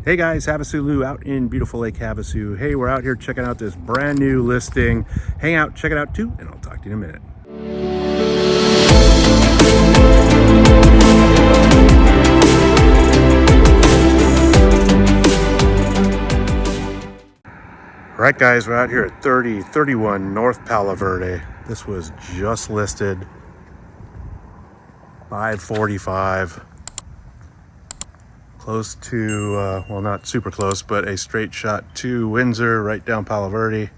Hey guys, HavasuLew out in beautiful Lake Havasu. Hey, we're out here checking out this brand new listing. Hang out, check it out too, and I'll talk to you in a minute. All right guys, we're out here at 3031 North Palo Verde. This was just listed, 545. Close to, well, not super close, but a straight shot to Windsor, right down Palo Verde.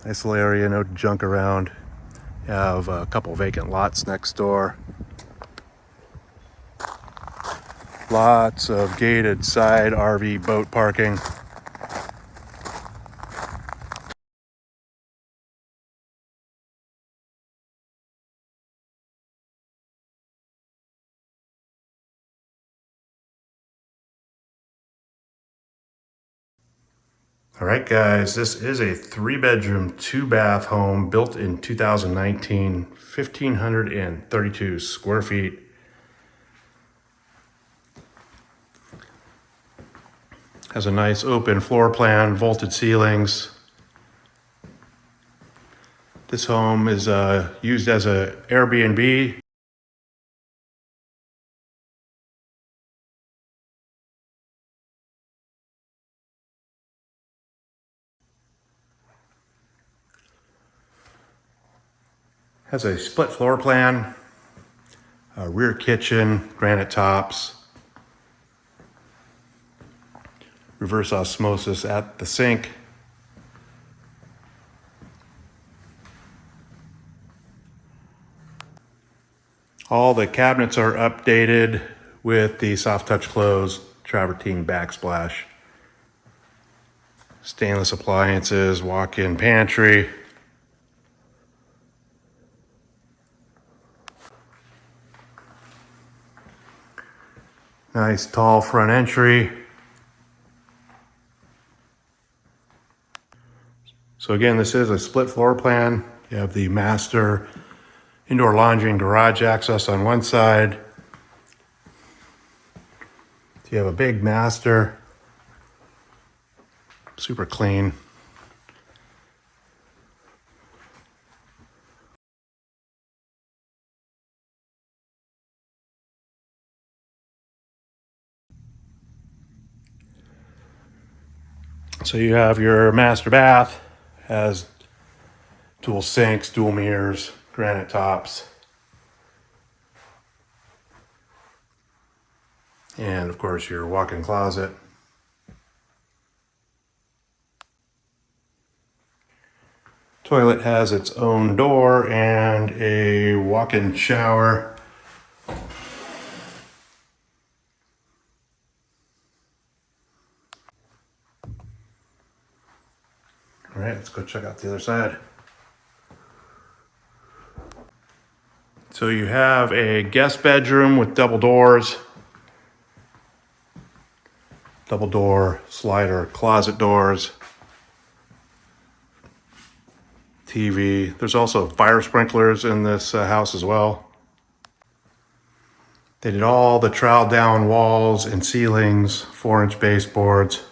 Nice little area, no junk around. You have a couple vacant lots next door. Lots of gated side RV boat parking. All right, guys, this is a 3-bedroom, 2-bath home built in 2019, 1,532 square feet. Has a nice open floor plan, vaulted ceilings. This home is used as an Airbnb. Has a split floor plan, a rear kitchen, granite tops, reverse osmosis at the sink. All the cabinets are updated with the soft touch close, travertine backsplash. Stainless appliances, walk-in pantry. Nice tall front entry. So again, this is a split floor plan. You have the master indoor laundry and garage access on one side. You have a big master, super clean. So you have your master bath, has dual sinks, dual mirrors, granite tops. And of course your walk-in closet. Toilet has its own door and a walk-in shower. All right, let's go check out the other side. So you have a guest bedroom with double doors. Double door slider closet doors. TV. There's also fire sprinklers in this house as well. They did all the trowel down walls and ceilings, 4-inch baseboards.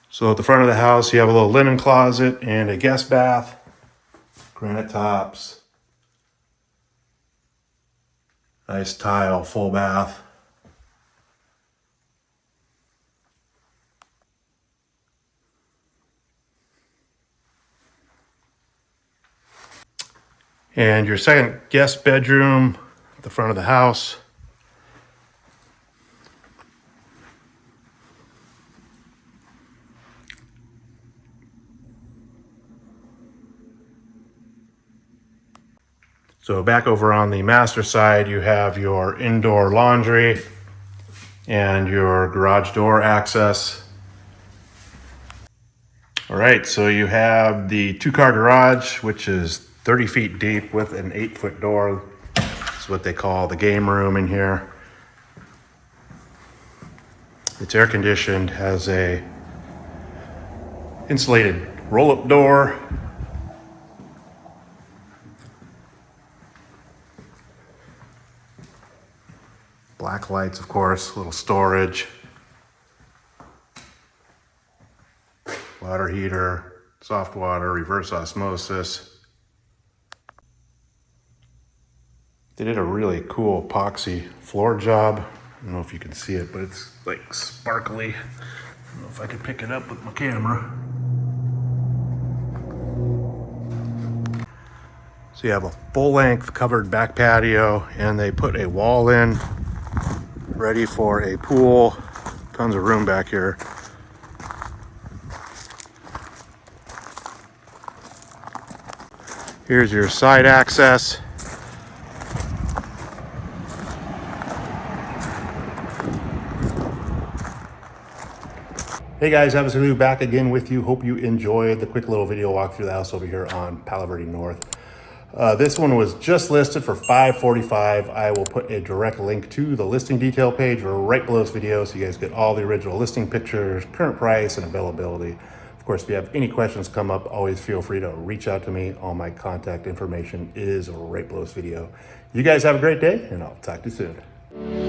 So at the front of the house, you have a little linen closet and a guest bath, granite tops, nice tile, full bath. And your second guest bedroom at the front of the house. So back over on the master side, you have your indoor laundry and your garage door access. All right, so you have the 2-car garage, which is 30 feet deep with an 8-foot door. It's what they call the game room in here. It's air conditioned, has a insulated roll-up door. black backlights, of course, little storage, water heater, soft water, reverse osmosis. They did a really cool epoxy floor job. I don't know if you can see it, but it's like sparkly. I don't know if I can pick it up with my camera. So you have a full-length covered back patio, and they put a wall in, ready for a pool. Tons of room back here. Here's your side access. Hey guys, HavasuLew back again with you. Hope you enjoyed the quick little video walk through the house over here on Palo Verde North. This one was just listed for $545. I will put a direct link to the listing detail page right below this video so you guys get all the original listing pictures, current price, and availability. Of course, if you have any questions come up, always feel free to reach out to me. All my contact information is right below this video. You guys have a great day, and I'll talk to you soon.